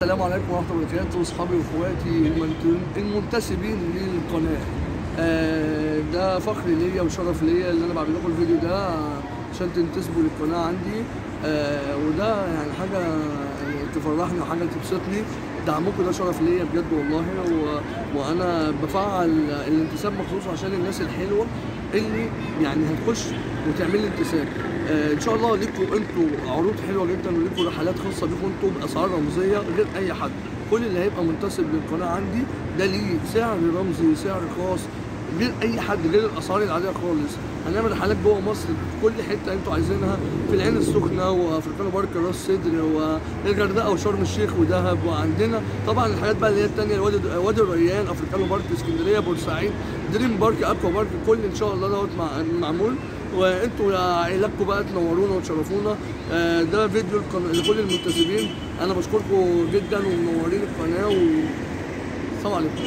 السلام عليكم ورحمة الله وبركاته، أصحابي وإخواتي المنتسبين للقناة. ده فخر ليا وشرف ليا اللي أنا بعمل لكم الفيديو ده عشان تنتسبوا للقناة عندي. وده يعني حاجة تفرحني وحاجة تبسطني. دعمكم ده شرف ليا بجد والله، وأنا بفعل الانتساب مخصوص عشان الناس الحلوة اللي يعني هتخش وتعمل لي انتساب. ان شاء الله ليكم انتوا عروض حلوه جدا، وليكم رحلات خاصه بيكم انتوا باسعار رمزيه غير اي حد. كل اللي هيبقى منتسب للقناه عندي ده ليه سعر رمزي، سعر خاص غير اي حد، غير الاسعار العاديه خالص. هنعمل رحلات جوه مصر في كل حته انتوا عايزينها، في العين السخنه وافريكانو بارك راس سدر والغردقه وشرم الشيخ ودهب، وعندنا طبعا الحاجات بقى اللي هي الثانيه، وادي الريان، افريكانو بارك اسكندريه، بورسعيد، دريم بارك، اكوا بارك، كل ان شاء الله دوت معمول. وانتوا عيلتكم بقى تنورونا وتشرفونا. ده فيديو لكل المنتسبين. انا بشكركم جدا ومنورين القناه، والسلام عليكم.